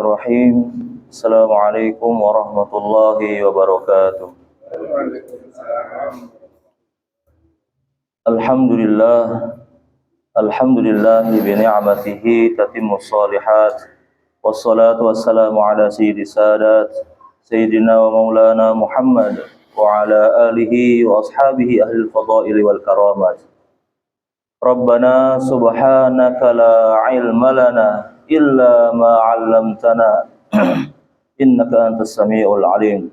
Bismillahirrahmanirrahim. Assalamualaikum warahmatullahi wabarakatuh. Alhamdulillah. Alhamdulillahi bi ni'matihi tatimmus shalihat. Wassalatu wassalamu ala sayyidis sadat sayyidina wa maulana Muhammad wa ala alihi wa ashabihi ahlil fadaili wal karamat. Rabbana subhanaka la ilma lana illa ma 'allamtana innaka antas samiul alim.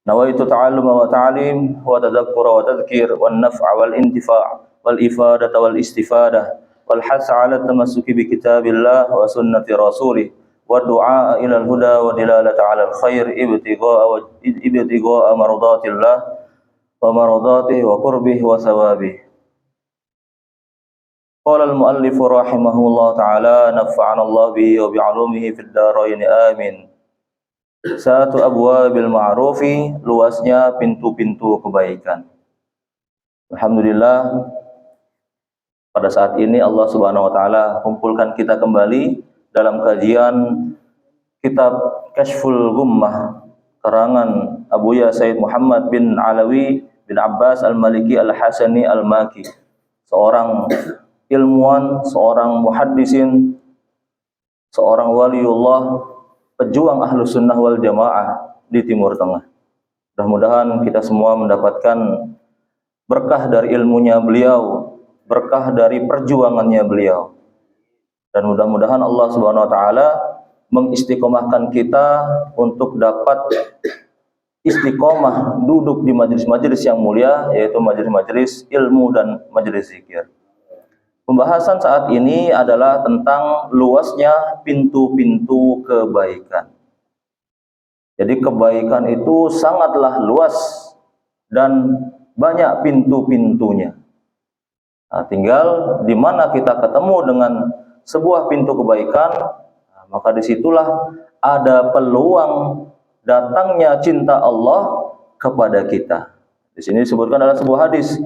Nawaitu ta'alluma wa ta'lim wa tadhakkura wa tadhkir wan naf'a wal intifa' wal ifadata wal istifadah wal hasa 'ala tamassuki bi kitabillah wa sunnati rasulih wa du'a ila al huda wa dilalata 'ala al khair ibtigha'a mardatillah wa mardatihi wa qurbihi wa thawabihi. Qala al-muallif rahimahullah ta'ala nafa'ana Allah bihi wa bi'ulumihi fid dharain amin. Satu abwabil ma'rufi, luasnya pintu-pintu kebaikan. Alhamdulillah, pada saat ini Allah Subhanahu wa taala kumpulkan kita kembali dalam kajian kitab Kashful Ghummah karangan Abuya Sayyid Muhammad bin Alawi bin Abbas Al-Maliki Al-Hasani Al-Maki, seorang ilmuwan, seorang muhaddisin, seorang waliullah, pejuang ahlu sunnah wal jamaah di Timur Tengah. Mudah-mudahan kita semua mendapatkan berkah dari ilmunya beliau, berkah dari perjuangannya beliau, dan mudah-mudahan Allah Subhanahu wa taala mengistiqomahkan kita untuk dapat istiqomah duduk di majelis-majelis yang mulia, yaitu majelis-majelis ilmu dan majelis zikir. Pembahasan saat ini adalah tentang luasnya pintu-pintu kebaikan. Jadi kebaikan itu sangatlah luas dan banyak pintu-pintunya. Nah, tinggal di mana kita ketemu dengan sebuah pintu kebaikan, maka disitulah ada peluang datangnya cinta Allah kepada kita. Di sini disebutkan dalam sebuah hadis.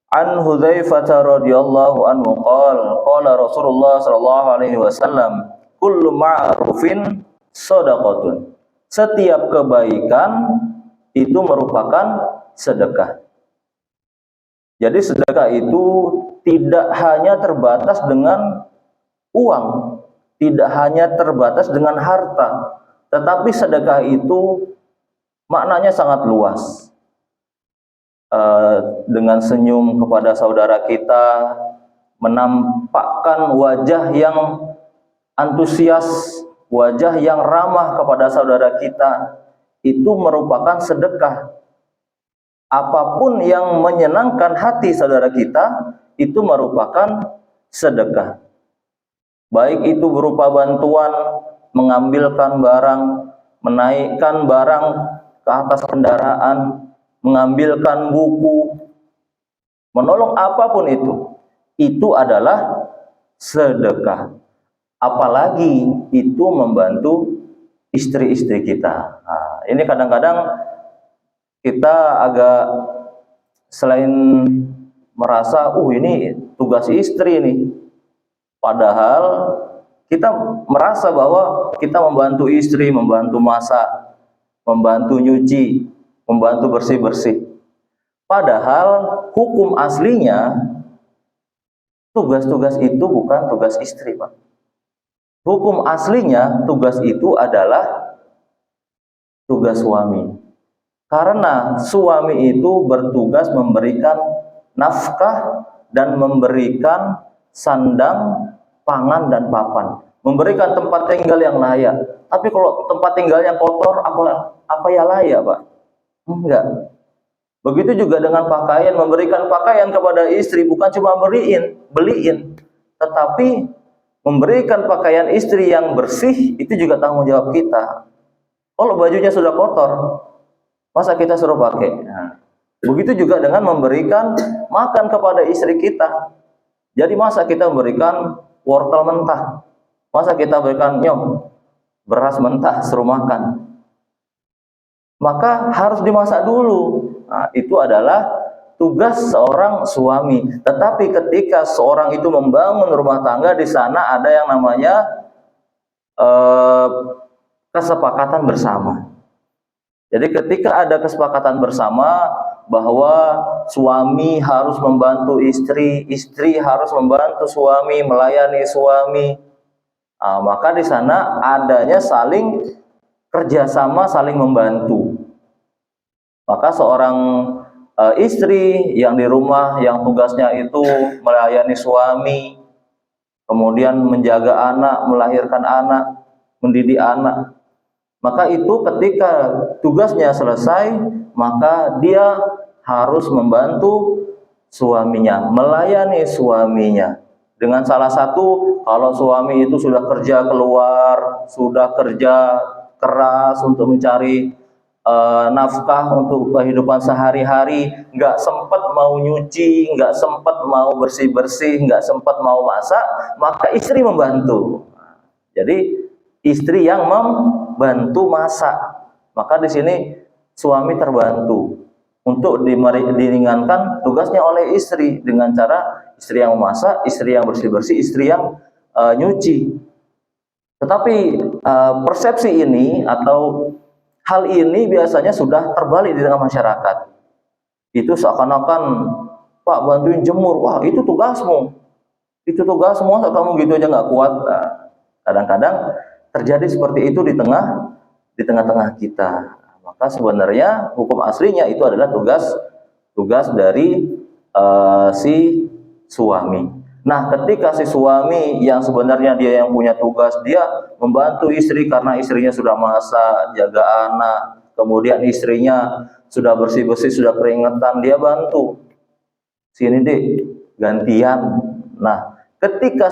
An Hudzaifah radhiyallahu anhu qala Rasulullah sallallahu alaihi wasallam kullu ma'rufin shadaqatun. Setiap kebaikan itu merupakan sedekah. Jadi sedekah itu tidak hanya terbatas dengan uang, tidak hanya terbatas dengan harta, tetapi sedekah itu maknanya sangat luas. Dengan senyum kepada saudara kita, menampakkan wajah yang antusias, wajah yang ramah kepada saudara kita, itu merupakan sedekah. Apapun yang menyenangkan hati saudara kita, itu merupakan sedekah. Baik itu berupa bantuan, mengambilkan barang, menaikkan barang ke atas kendaraan, mengambilkan buku, menolong apapun itu adalah sedekah. Apalagi itu membantu istri-istri kita. Nah, ini kadang-kadang kita agak selain merasa, ini tugas istri nih. Padahal kita merasa bahwa kita membantu istri, membantu masak, membantu nyuci, membantu bersih-bersih. Padahal hukum aslinya tugas-tugas itu bukan tugas istri, Pak. Hukum aslinya tugas itu adalah tugas suami. Karena suami itu bertugas memberikan nafkah dan memberikan sandang, pangan dan papan, memberikan tempat tinggal yang layak. Tapi kalau tempat tinggalnya kotor, apa ya layak, Pak? Enggak. Begitu juga dengan pakaian, memberikan pakaian kepada istri bukan cuma beliin, tetapi memberikan pakaian istri yang bersih itu juga tanggung jawab kita. Kalau bajunya sudah kotor, masa kita suruh pakai? Nah, begitu juga dengan memberikan makan kepada istri kita. Jadi masa kita memberikan wortel mentah, masa kita berikan beras mentah suruh makan? Maka harus dimasak dulu. Nah, itu adalah tugas seorang suami. Tetapi ketika seorang itu membangun rumah tangga, di sana ada yang namanya kesepakatan bersama. Jadi ketika ada kesepakatan bersama bahwa suami harus membantu istri, istri harus membantu suami, melayani suami, maka di sana adanya saling kerjasama, saling membantu. Maka seorang istri yang di rumah yang tugasnya itu melayani suami, kemudian menjaga anak, melahirkan anak, mendidik anak, maka itu ketika tugasnya selesai, maka dia harus membantu suaminya, melayani suaminya. Dengan salah satu, kalau suami itu sudah kerja keluar, sudah kerja keras untuk mencari nafkah untuk kehidupan sehari-hari, nggak sempat mau nyuci, nggak sempat mau bersih-bersih, nggak sempat mau masak, maka istri membantu. Jadi istri yang membantu masak, maka di sini suami terbantu untuk diringankan tugasnya oleh istri dengan cara istri yang memasak, istri yang bersih-bersih, istri yang nyuci. Tetapi persepsi ini atau hal ini biasanya sudah terbalik di tengah masyarakat. Itu seakan-akan, Pak bantuin jemur, wah itu tugasmu, masa kamu gitu aja nggak kuat. Kadang-kadang terjadi seperti itu di tengah-tengah kita. Maka sebenarnya hukum aslinya itu adalah tugas dari si suami. Nah, ketika si suami yang sebenarnya dia yang punya tugas, dia membantu istri karena istrinya sudah masak, jaga anak, kemudian istrinya sudah bersih-bersih, sudah keringetan, dia bantu. Sini deh, gantian. Nah, ketika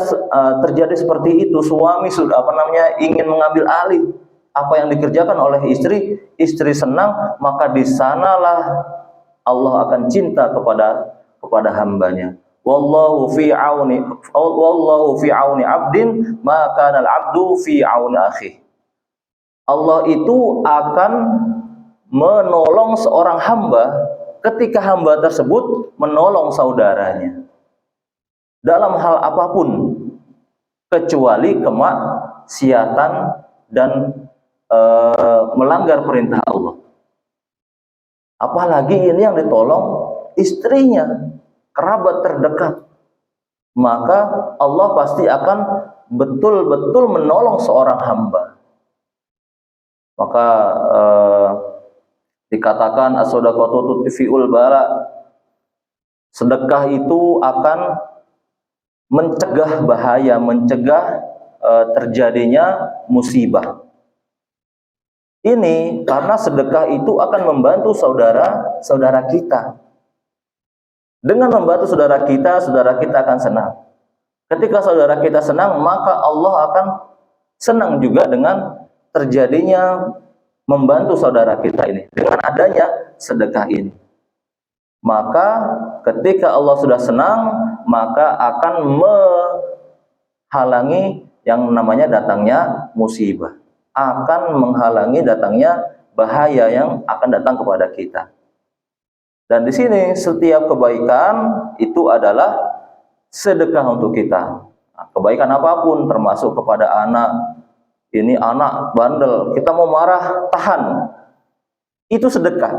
terjadi seperti itu, suami sudah ingin mengambil alih apa yang dikerjakan oleh istri, istri senang, maka di sanalah Allah akan cinta kepada hambanya. Wallahu fi auni abdin ma kana al-'abdu fi auni akhi. Allah itu akan menolong seorang hamba ketika hamba tersebut menolong saudaranya dalam hal apapun kecuali kemaksiatan dan melanggar perintah Allah. Apalagi ini yang ditolong istrinya, kerabat terdekat, maka Allah pasti akan betul-betul menolong seorang hamba. Maka dikatakan as-shadaqatu tudfi'ul bala, sedekah itu akan mencegah bahaya, mencegah terjadinya musibah. Ini karena sedekah itu akan membantu saudara kita. Dengan membantu saudara kita akan senang. Ketika saudara kita senang, maka Allah akan senang juga dengan terjadinya membantu saudara kita ini, dengan adanya sedekah ini. Maka ketika Allah sudah senang, maka akan menghalangi yang namanya datangnya musibah, akan menghalangi datangnya bahaya yang akan datang kepada kita. Dan di sini setiap kebaikan itu adalah sedekah untuk kita. Nah, kebaikan apapun, termasuk kepada anak. Ini anak bandel, kita mau marah, tahan. Itu sedekah.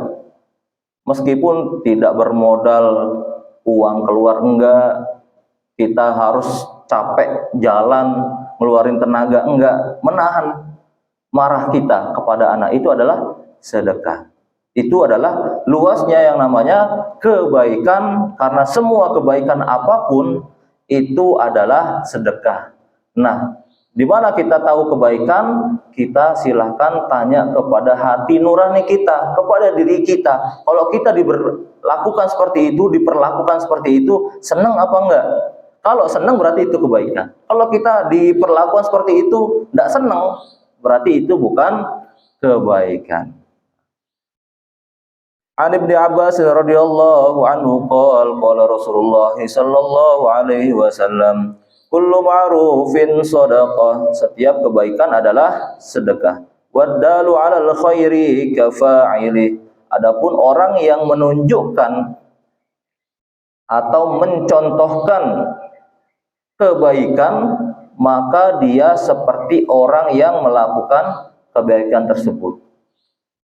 Meskipun tidak bermodal uang keluar, enggak. Kita harus capek jalan, ngeluarin tenaga, enggak. Menahan marah kita kepada anak itu adalah sedekah. Itu adalah luasnya yang namanya kebaikan, karena semua kebaikan apapun itu adalah sedekah. Nah, di mana kita tahu kebaikan? Kita silahkan tanya kepada hati nurani kita, kepada diri kita. Kalau kita diperlakukan seperti itu, senang apa enggak? Kalau senang berarti itu kebaikan. Kalau kita diperlakukan seperti itu, enggak senang, berarti itu bukan kebaikan. An Ibnu Abbas radhiyallahu anhu qala Rasulullah sallallahu alaihi wasallam, kullu ma'rufin shadaqah, setiap kebaikan adalah sedekah. Waddalu 'alal khairi kafa'ili, adapun orang yang menunjukkan atau mencontohkan kebaikan, maka dia seperti orang yang melakukan kebaikan tersebut.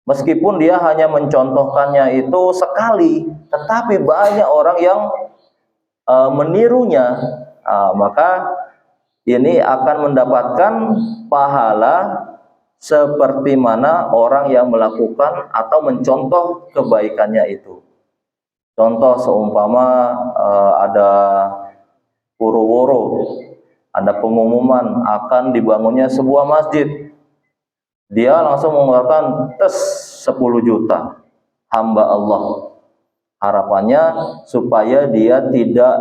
Meskipun dia hanya mencontohkannya itu sekali, tetapi banyak orang yang menirunya, maka ini akan mendapatkan pahala seperti mana orang yang melakukan atau mencontoh kebaikannya itu. Contoh seumpama ada woro-woro, ada pengumuman akan dibangunnya sebuah masjid. Dia langsung mengeluarkan 10 juta, hamba Allah. Harapannya supaya dia tidak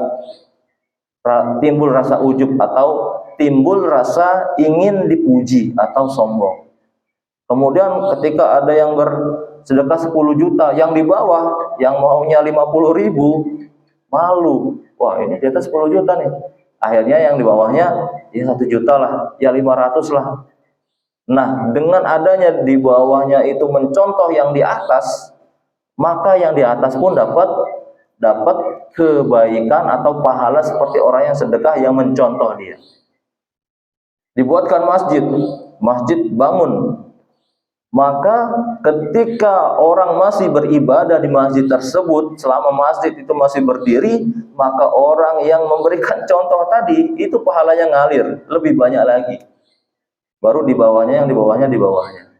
timbul rasa ujub atau timbul rasa ingin dipuji atau sombong. Kemudian ketika ada yang bersedekah 10 juta, yang di bawah yang maunya 50.000 malu. Wah, ini di atas 10 juta nih. Akhirnya yang di bawahnya ya 1 juta lah, ya 500 lah. Nah, dengan adanya di bawahnya itu mencontoh yang di atas, maka yang di atas pun dapat kebaikan atau pahala seperti orang yang sedekah yang mencontoh dia. Dibuatkan masjid bangun. Maka ketika orang masih beribadah di masjid tersebut, selama masjid itu masih berdiri, maka orang yang memberikan contoh tadi itu pahalanya ngalir lebih banyak lagi. Baru di bawahnya, yang di bawahnya.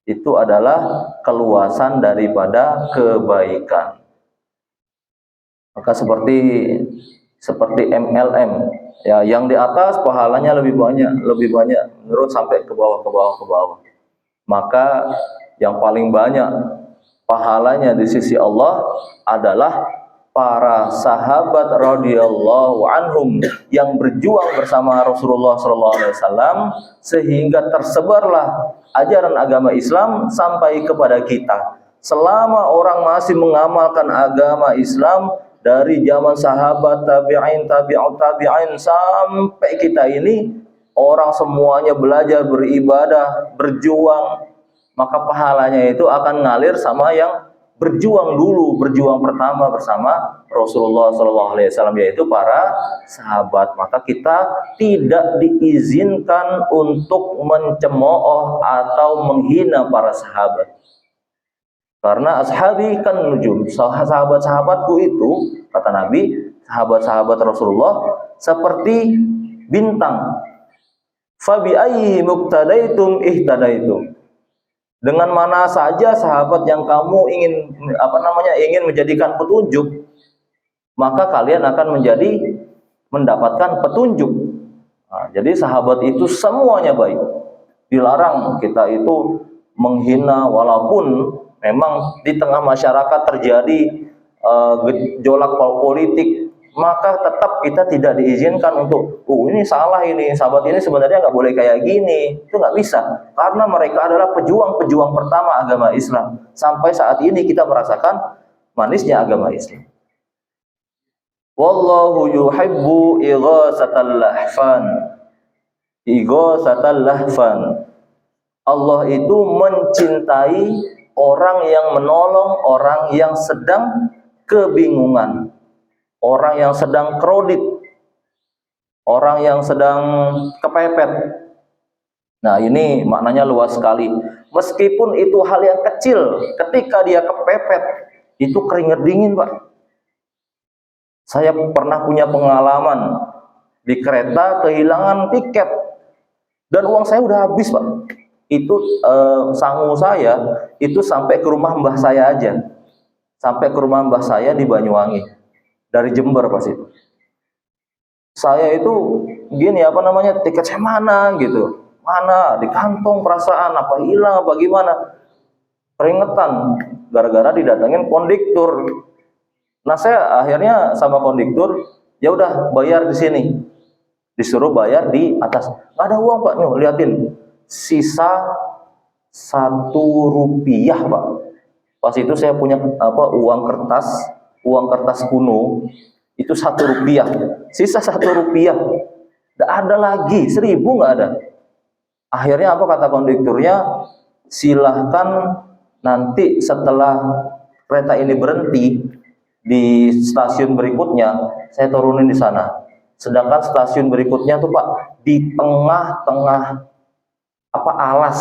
Itu adalah keluasan daripada kebaikan. Maka seperti MLM, ya, yang di atas pahalanya lebih banyak, menurut sampai ke bawah. Maka yang paling banyak pahalanya di sisi Allah adalah para sahabat radhiyallahu anhum yang berjuang bersama Rasulullah SAW sehingga tersebarlah ajaran agama Islam sampai kepada kita. Selama orang masih mengamalkan agama Islam dari zaman sahabat, tabi'in, tabi'ut tabi'in sampai kita ini, orang semuanya belajar beribadah, berjuang, maka pahalanya itu akan ngalir sama yang berjuang pertama bersama Rasulullah SAW, yaitu para sahabat. Maka kita tidak diizinkan untuk mencemooh atau menghina para sahabat. Karena ashabi kan nujum, sahabat-sahabatku itu, kata Nabi, sahabat-sahabat Rasulullah seperti bintang. Fabi ayyi muqtadaitum ihtadaitum. Dengan mana saja sahabat yang kamu ingin menjadikan petunjuk, maka kalian akan mendapatkan petunjuk. Nah, jadi sahabat itu semuanya baik. Dilarang kita itu menghina, walaupun memang di tengah masyarakat terjadi gejolak politik, maka tetap kita tidak diizinkan untuk ini salah, ini sahabat ini sebenarnya nggak boleh kayak gini. Itu nggak bisa, karena mereka adalah pejuang pertama agama Islam. Sampai saat ini kita merasakan manisnya agama Islam. Wallahu yuhibbu ighasatal lahfan. Allah itu mencintai orang yang menolong orang yang sedang kebingungan, orang yang sedang kredit, orang yang sedang kepepet. Nah, ini maknanya luas sekali. Meskipun itu hal yang kecil, ketika dia kepepet, itu keringat dingin, Pak. Saya pernah punya pengalaman di kereta kehilangan tiket dan uang saya udah habis, Pak. Itu sangu saya itu sampai ke rumah mbah saya aja. Sampai ke rumah mbah saya di Banyuwangi. Dari Jember pas itu. Saya itu gini, tiket saya mana gitu. Mana di kantong, perasaan apa hilang apa gimana. Keringetan gara-gara didatengin kondektur. Nah, saya akhirnya sama kondektur, ya udah bayar di sini. Disuruh bayar di atas. Nggak ada uang, Pak. Nih, liatin. Sisa 1 rupiah, Pak. Pas itu saya punya uang kertas kuno itu 1 rupiah, sisa 1 rupiah, tidak ada lagi, 1.000 nggak ada. Akhirnya apa kata kondekturnya, silahkan nanti setelah kereta ini berhenti di stasiun berikutnya saya turunin di sana. Sedangkan stasiun berikutnya tuh, Pak, di tengah-tengah alas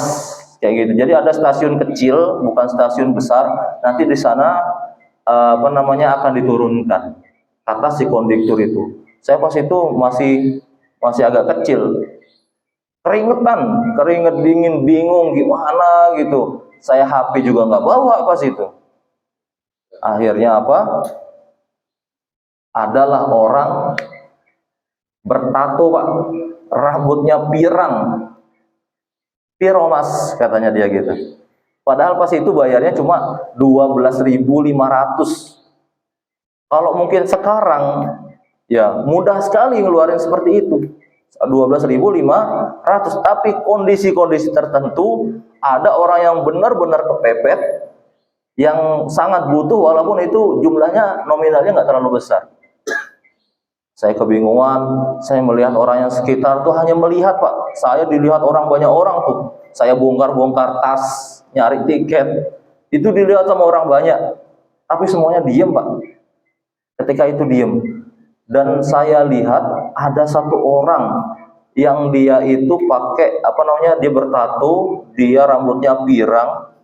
kayak gitu. Jadi ada stasiun kecil, bukan stasiun besar. Nanti di sana akan diturunkan. Kata si kondektur itu. Saya pas itu masih agak kecil. Keringet dingin, bingung gimana gitu. Saya HP juga nggak bawa pas itu. Akhirnya apa? Adalah orang bertato, Pak. Rambutnya pirang. Piro mas, katanya dia gitu. Padahal pas itu bayarnya cuma 12.500. Kalau mungkin sekarang, ya mudah sekali ngeluarin seperti itu. 12.500, tapi kondisi-kondisi tertentu ada orang yang benar-benar kepepet, yang sangat butuh walaupun itu jumlahnya nominalnya nggak terlalu besar. Saya kebingungan, saya melihat orang yang sekitar tuh hanya melihat, Pak. Saya dilihat orang, banyak orang tuh. Saya bongkar-bongkar tas, nyari tiket. Itu dilihat sama orang banyak. Tapi semuanya diem, Pak. Ketika itu diem. Dan saya lihat ada satu orang yang dia itu pakai dia bertato, dia rambutnya pirang,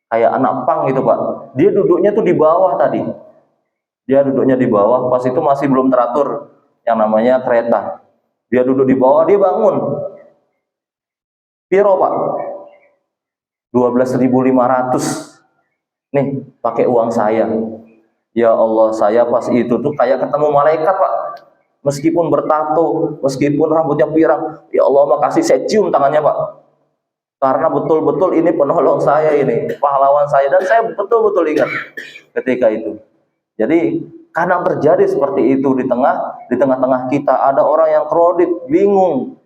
kayak anak pang gitu, Pak. Dia duduknya tuh di bawah tadi. Dia duduknya di bawah, pas itu masih belum teratur yang namanya kereta. Dia duduk di bawah, dia bangun. Piro, Pak? 12.500. Nih, pakai uang saya. Ya Allah, saya pas itu tuh kayak ketemu malaikat, Pak. Meskipun bertato, meskipun rambutnya pirang, ya Allah makasih, saya cium tangannya, Pak. Karena betul-betul ini penolong saya, ini pahlawan saya, dan saya betul-betul ingat ketika itu. Jadi kadang terjadi seperti itu di tengah-tengah kita ada orang yang kredit, bingung.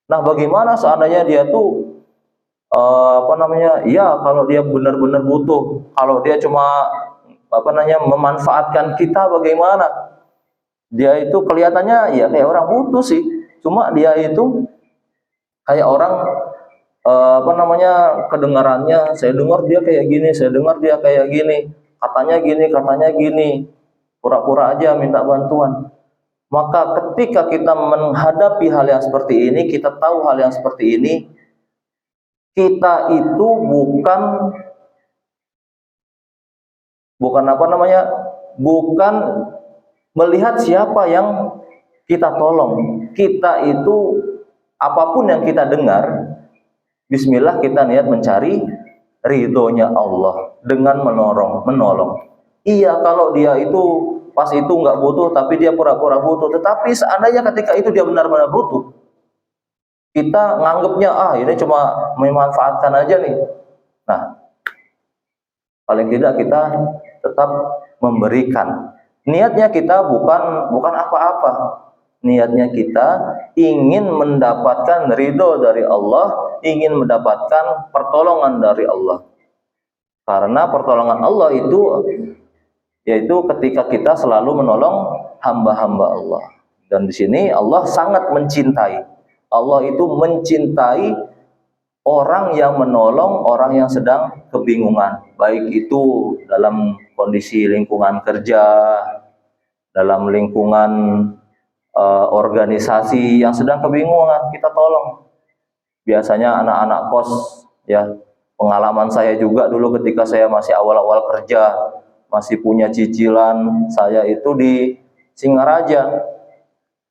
Nah, bagaimana seandainya dia tuh ya kalau dia benar-benar butuh, kalau dia cuma memanfaatkan kita, bagaimana? Dia itu kelihatannya ya kayak orang butuh sih, cuma dia itu kayak orang kedengarannya, saya dengar dia kayak gini, saya dengar dia kayak gini, katanya gini, pura-pura aja minta bantuan. Maka ketika kita menghadapi hal yang seperti ini, kita tahu hal yang seperti ini, kita itu bukan melihat siapa yang kita tolong. Kita itu apapun yang kita dengar, bismillah kita niat mencari ridhonya Allah dengan menolong. Iya, kalau dia itu pas itu nggak butuh, tapi dia pura-pura butuh. Tetapi seandainya ketika itu dia benar-benar butuh, kita nganggapnya ini cuma memanfaatkan aja nih. Nah, paling tidak kita tetap memberikan. Niatnya kita bukan apa-apa. Niatnya kita ingin mendapatkan ridho dari Allah, ingin mendapatkan pertolongan dari Allah. Karena pertolongan Allah itu yaitu ketika kita selalu menolong hamba-hamba Allah. Dan di sini Allah sangat mencintai. Allah itu mencintai orang yang menolong orang yang sedang kebingungan, baik itu dalam kondisi lingkungan kerja, dalam lingkungan organisasi yang sedang kebingungan, kita tolong. Biasanya anak-anak kos, ya, pengalaman saya juga dulu ketika saya masih awal-awal kerja, masih punya cicilan, saya itu di Singaraja.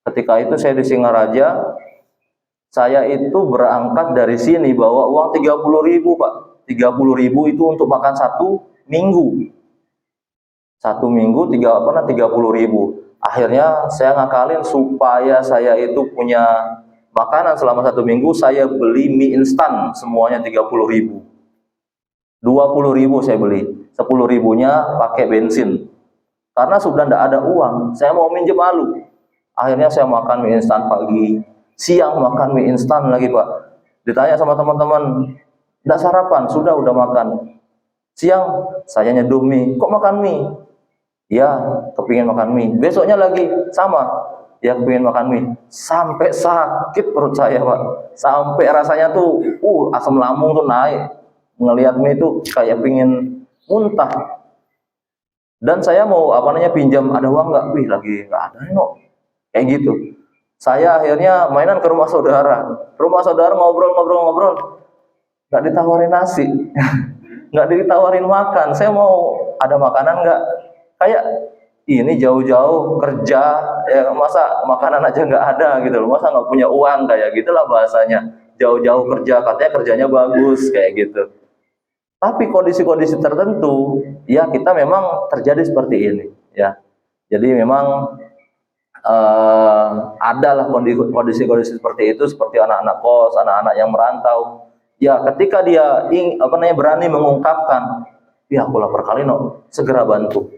Ketika itu saya di Singaraja, saya itu berangkat dari sini bawa uang 30.000, Pak. 30.000 itu untuk makan satu minggu. Satu minggu 30.000. Akhirnya saya ngakalin supaya saya itu punya makanan selama satu minggu, saya beli mie instan semuanya 30.000. 20.000 saya beli, 10.000-nya pakai bensin. Karena sudah tidak ada uang, saya mau minjem malu. Akhirnya saya makan mie instan pagi, siang makan mie instan lagi, Pak. Ditanya sama teman-teman, tidak sarapan, udah makan. Siang saya nyeduh mie, kok makan mie? Ya, kepingin makan mie. Besoknya lagi sama, ya kepingin makan mie. Sampai sakit perut saya, Pak. Sampai rasanya tuh, asam lambung tuh naik. Ngelihat mie itu kayak pingin muntah. Dan saya mau pinjam, ada uang nggak? Wih, lagi nggak ada, no. Kayak gitu. Saya akhirnya mainan ke rumah saudara. Rumah saudara ngobrol-ngobrol, nggak ditawarin nasi, nggak ditawarin makan. Saya mau ada makanan nggak? Kayak ini jauh-jauh kerja, ya masa makanan aja nggak ada gitu loh. Masa nggak punya uang kayak gitulah bahasanya. Jauh-jauh kerja, katanya kerjanya bagus kayak gitu. Tapi kondisi-kondisi tertentu, ya kita memang terjadi seperti ini, ya. Jadi memang adalah kondisi-kondisi seperti itu, seperti anak-anak kos, anak-anak yang merantau. Ya, ketika dia berani mengungkapkan, ya aku lapar kali no, segera bantu.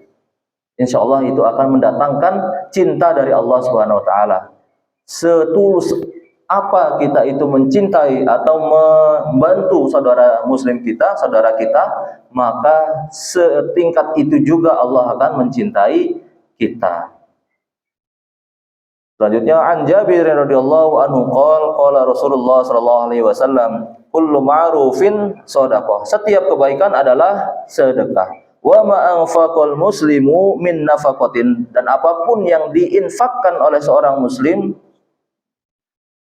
Insya Allah itu akan mendatangkan cinta dari Allah Subhanahu Wa Taala. Setulus apa kita itu mencintai atau membantu saudara muslim kita, saudara kita, maka setingkat itu juga Allah akan mencintai kita. Selanjutnya an Jabir radhiyallahu anhu qala Rasulullah sallallahu alaihi wasallam kullu ma'rufin shadaqah. Setiap kebaikan adalah sedekah. Wa ma anfaqal muslimu min nafaqatin, dan apapun yang diinfakkan oleh seorang muslim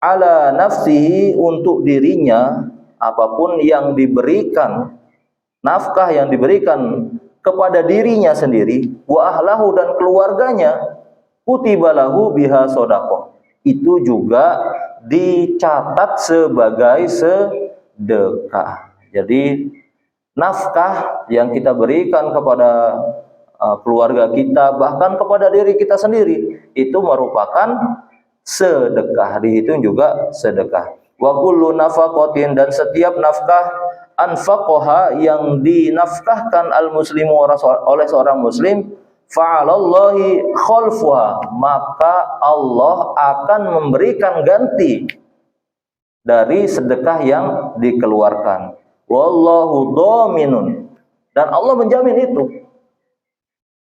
ala nafsihi, untuk dirinya, apapun yang diberikan, nafkah yang diberikan kepada dirinya sendiri, wa ahlahu, dan keluarganya, kutiba lahu biha shadaqah, itu juga dicatat sebagai sedekah. Jadi nafkah yang kita berikan kepada keluarga kita, bahkan kepada diri kita sendiri, itu merupakan sedekah, dihitung juga sedekah. Wa kullu nafaqatin, dan setiap nafkah anfaqaha yang dinafkahkan al-muslimu oleh seorang muslim, fa'alallahi khalfuha, maka Allah akan memberikan ganti dari sedekah yang dikeluarkan. Wallahu dhaminun, dan Allah menjamin itu.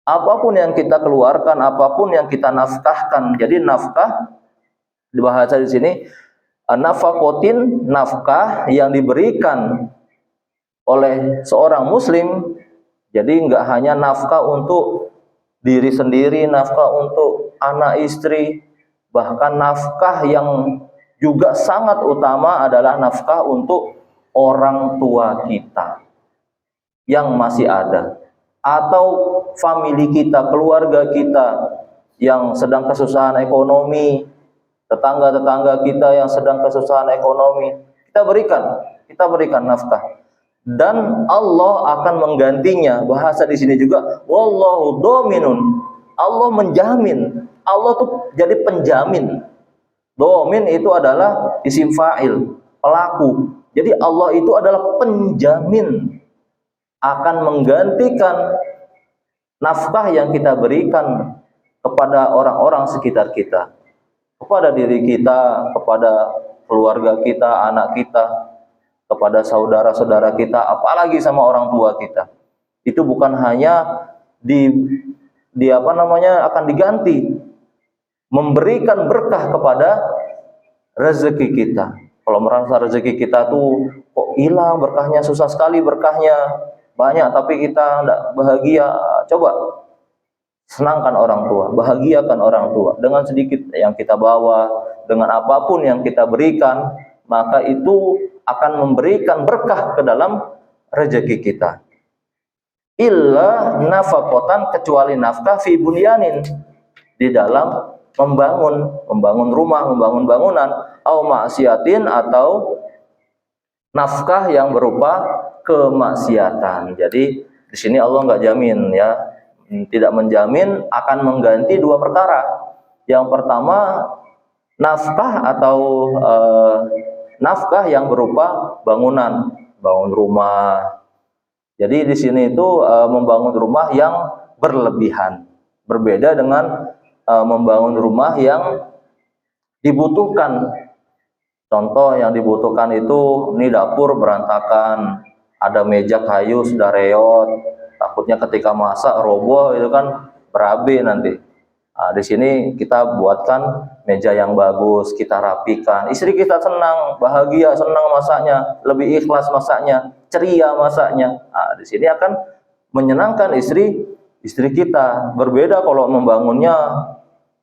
Apapun yang kita keluarkan, apapun yang kita nafkahkan. Jadi nafkah, dibahas di sini, nafaqatin, nafkah yang diberikan oleh seorang muslim. Jadi enggak hanya nafkah untuk diri sendiri, nafkah untuk anak istri, bahkan nafkah yang juga sangat utama adalah nafkah untuk orang tua kita yang masih ada, atau famili kita, keluarga kita yang sedang kesusahan ekonomi, tetangga-tetangga kita yang sedang kesusahan ekonomi, kita berikan nafkah, dan Allah akan menggantinya. Bahasa di sini juga wallahu dhaminun, Allah menjamin. Allah tuh jadi penjamin. Dhamin itu adalah isim fa'il, pelaku. Jadi Allah itu adalah penjamin, akan menggantikan nafkah yang kita berikan kepada orang-orang sekitar kita, kepada diri kita, kepada keluarga kita, anak kita, kepada saudara-saudara kita, apalagi sama orang tua kita. Itu bukan hanya akan diganti, memberikan berkah kepada rezeki kita. Kalau merasa rezeki kita tuh kok hilang berkahnya, susah sekali berkahnya, banyak tapi kita tidak bahagia, coba senangkan orang tua, bahagiakan orang tua dengan sedikit yang kita bawa, dengan apapun yang kita berikan, maka itu akan memberikan berkah ke dalam rezeki kita. Illa nafaqatan, kecuali nafkah fi bunyanin, di dalam membangun rumah, membangun bangunan, au maksiatin, atau nafkah yang berupa kemaksiatan. Jadi di sini Allah nggak jamin, ya, tidak menjamin akan mengganti dua perkara. Yang pertama, nafkah atau nafkah yang berupa bangunan, bangun rumah. Jadi di sini itu membangun rumah yang berlebihan, berbeda dengan membangun rumah yang dibutuhkan. Contoh yang dibutuhkan itu, ini dapur berantakan, ada meja kayu sudah reot, takutnya ketika masak roboh, itu kan berabe nanti. Nah, di sini kita buatkan meja yang bagus, kita rapikan. Istri kita senang, bahagia, senang masaknya, lebih ikhlas masaknya, ceria masaknya. Nah, di sini akan menyenangkan istri kita. Berbeda kalau membangunnya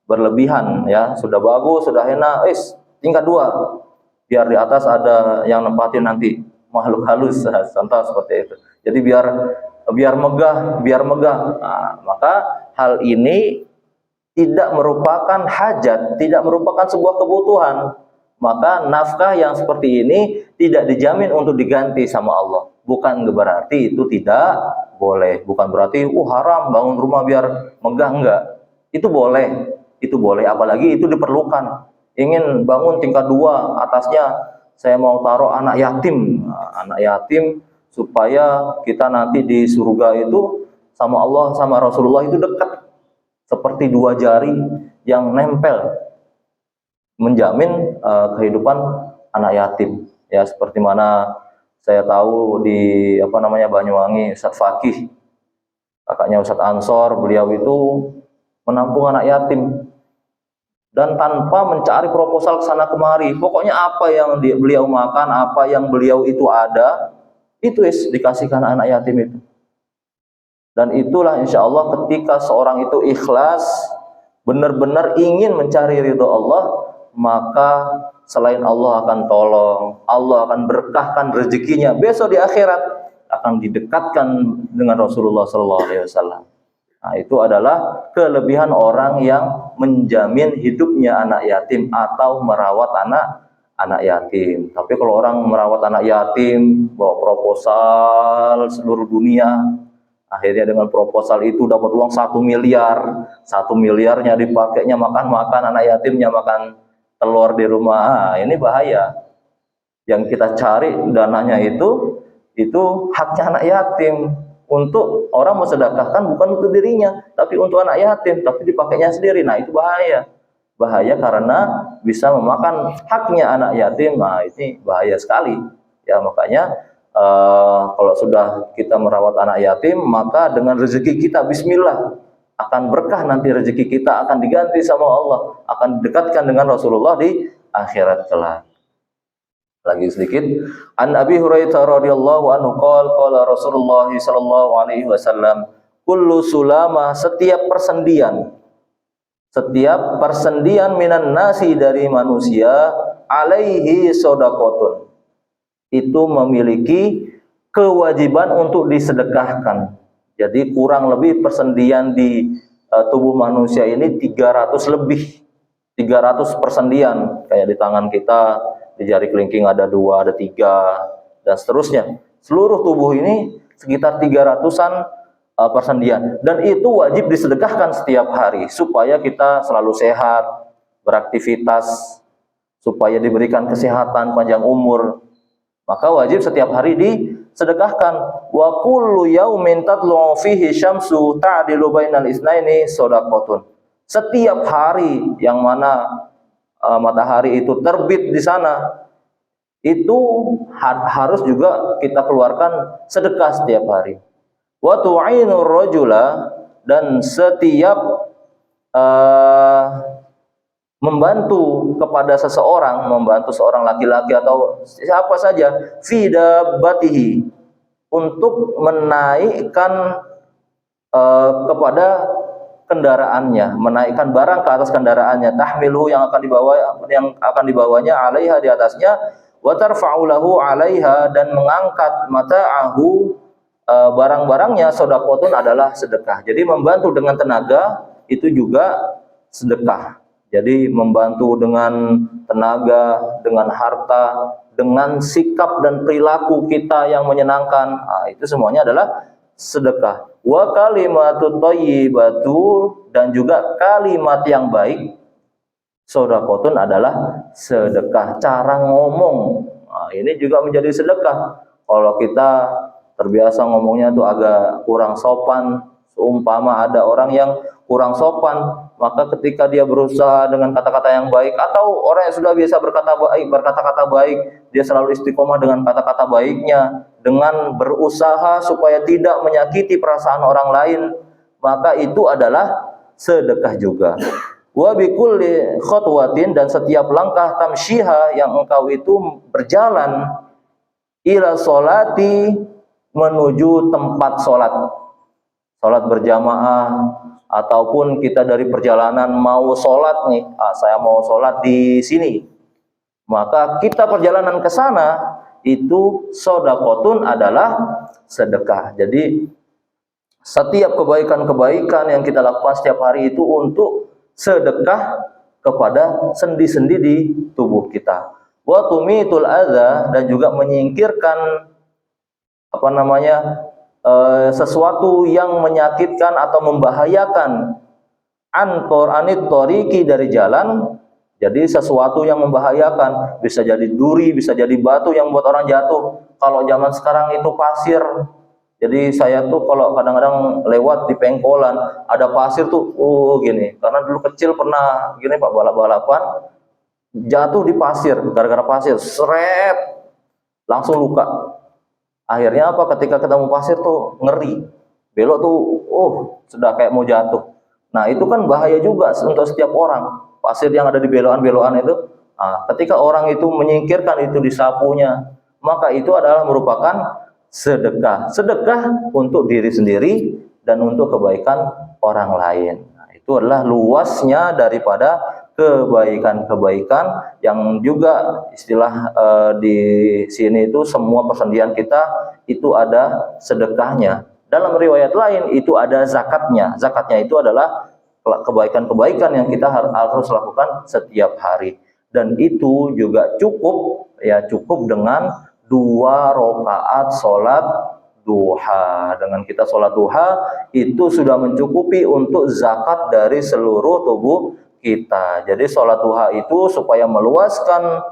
berlebihan ya, sudah bagus, sudah enak, tingkat 2. Biar di atas ada yang nempatin nanti makhluk halus, contoh seperti itu. Jadi biar megah. Nah, maka hal ini tidak merupakan hajat, tidak merupakan sebuah kebutuhan. Maka nafkah yang seperti ini tidak dijamin untuk diganti sama Allah. Bukan berarti itu tidak boleh, bukan berarti haram bangun rumah biar megah, enggak. Itu boleh, apalagi itu diperlukan. Ingin bangun tingkat 2, atasnya saya mau taruh anak yatim. Nah, anak yatim supaya kita nanti di surga itu sama Allah sama Rasulullah itu dekat, seperti 2 jari yang nempel, menjamin kehidupan anak yatim. Ya, seperti mana saya tahu di Banyuwangi, Ustadz Fakih, kakaknya Ustadz Ansor, beliau itu menampung anak yatim dan tanpa mencari proposal ke sana kemari. Pokoknya apa yang beliau makan, apa yang beliau itu ada, itu dikasihkan anak yatim itu. Dan itulah insya Allah ketika seorang itu ikhlas, benar-benar ingin mencari ridho Allah, maka selain Allah akan tolong, Allah akan berkahkan rezekinya. Besok di akhirat akan didekatkan dengan Rasulullah SAW. Nah, itu adalah kelebihan orang yang menjamin hidupnya anak yatim atau merawat anak yatim. Tapi kalau orang merawat anak yatim, bawa proposal seluruh dunia, akhirnya dengan proposal itu dapat uang 1 miliar, 1 miliarnya dipakainya makan anak yatimnya makan telur di rumah. Ini bahaya. Yang kita cari dananya itu haknya anak yatim. Untuk orang mensedekahkan bukan untuk dirinya, tapi untuk anak yatim, tapi dipakainya sendiri. Nah, itu bahaya. Bahaya karena bisa memakan haknya anak yatim. Nah, ini bahaya sekali. Ya, makanya kalau sudah kita merawat anak yatim, maka dengan rezeki kita, bismillah, akan berkah nanti rezeki kita akan diganti sama Allah, akan didekatkan dengan Rasulullah di akhirat kelak. Lagi sedikit, an Abi Hurairah radhiyallahu anhu qala Rasulullah sallallahu alaihi wasallam, kullu sulama, setiap persendian minan nasi dari manusia, alaihi shadaqatun, itu memiliki kewajiban untuk disedekahkan. Jadi kurang lebih persendian di tubuh manusia ini 300 lebih. 300 persendian, kayak di tangan kita, di jari kelingking ada 2, ada 3, dan seterusnya. Seluruh tubuh ini sekitar 300-an persendian, dan itu wajib disedekahkan setiap hari supaya kita selalu sehat, beraktivitas, supaya diberikan kesehatan, panjang umur. Maka wajib setiap hari disedekahkan. Wa kullu yaumin tatlu'u fihi syamsu ta'dilu bainal isnaini shadaqatun. Setiap hari yang mana matahari itu terbit di sana, itu harus juga kita keluarkan sedekah setiap hari. Wa tu'inur rajula, dan setiap membantu kepada seseorang, membantu seorang laki-laki atau siapa saja, fi dabbatihi, untuk menaikkan kepada kendaraannya, menaikkan barang ke atas kendaraannya, tahmiluhu, yang akan dibawanya, alaiha, di atasnya, wa tarfa'u lahu alaiha, dan mengangkat mata'ahu, barang-barangnya, shadaqatun, adalah sedekah. Jadi membantu dengan tenaga itu juga sedekah. Jadi membantu dengan tenaga, dengan harta, dengan sikap dan perilaku kita yang menyenangkan, itu semuanya adalah sedekah. Wa kalimatut thayyibatu, dan juga kalimat yang baik, shadaqatun, adalah sedekah. Cara ngomong, ini juga menjadi sedekah. Kalau kita terbiasa ngomongnya tuh agak kurang sopan, seumpama ada orang yang kurang sopan, maka ketika dia berusaha dengan kata-kata yang baik, atau orang yang sudah biasa berkata-kata baik, dia selalu istiqomah dengan kata-kata baiknya, dengan berusaha supaya tidak menyakiti perasaan orang lain, maka itu adalah sedekah juga. Wa bikulli khotwatin, dan setiap langkah, tamsyiha, yang engkau itu berjalan, ila sholati, menuju tempat sholat. sholat berjamaah, ataupun kita dari perjalanan mau sholat nih, saya mau sholat di sini, maka kita perjalanan ke sana itu sodakotun adalah sedekah. Jadi setiap kebaikan-kebaikan yang kita lakukan setiap hari itu untuk sedekah kepada sendi-sendi di tubuh kita. Wa tumitul adza, dan juga menyingkirkan sesuatu yang menyakitkan atau membahayakan anit toriki, dari jalan. Jadi sesuatu yang membahayakan, bisa jadi duri, bisa jadi batu yang buat orang jatuh. Kalau zaman sekarang itu pasir. Jadi saya tuh kalau kadang-kadang lewat di pengkolan ada pasir tuh, gini. Karena dulu kecil pernah gini Pak, balap-balapan jatuh di pasir, gara-gara pasir, seret, langsung luka. Akhirnya apa? Ketika ketemu pasir tuh ngeri, belok tuh, sudah kayak mau jatuh. Nah itu kan bahaya juga untuk setiap orang. Pasir yang ada di belokan-belokan itu, ketika orang itu menyingkirkan itu di sapunya, maka itu adalah merupakan sedekah. Sedekah untuk diri sendiri dan untuk kebaikan orang lain. Nah, itu adalah luasnya daripada kebaikan-kebaikan yang juga istilah di sini itu semua persendian kita itu ada sedekahnya. Dalam riwayat lain itu ada zakatnya. Zakatnya itu adalah kebaikan-kebaikan yang kita harus lakukan setiap hari. Dan itu juga cukup dengan 2 rakaat sholat duha. Dengan kita sholat duha itu sudah mencukupi untuk zakat dari seluruh tubuh kita. Jadi sholat duha itu supaya meluaskan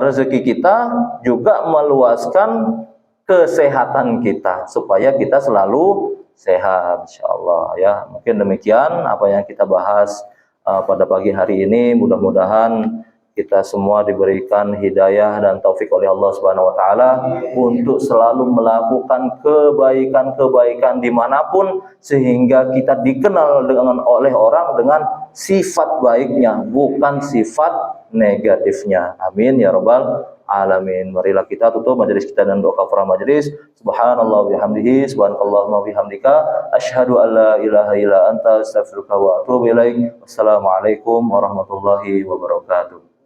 rezeki kita, juga meluaskan kesehatan kita, supaya kita selalu sehat, insyaallah ya. Mungkin demikian apa yang kita bahas pada pagi hari ini. Mudah-mudahan kita semua diberikan hidayah dan taufik oleh Allah Subhanahu wa taala untuk selalu melakukan kebaikan-kebaikan dimanapun, sehingga kita dikenal oleh orang dengan sifat baiknya, bukan sifat negatifnya. Amin ya rabbal alamin. Marilah kita tutup majelis kita dengan doa kafaraah majelis. Subhanallah bihamdihi, subhanakallahumma bihamdika, asyhadu an la ilaha illa anta, astaghfiruka wa atubu ilaik. Wassalamualaikum warahmatullahi wabarakatuh.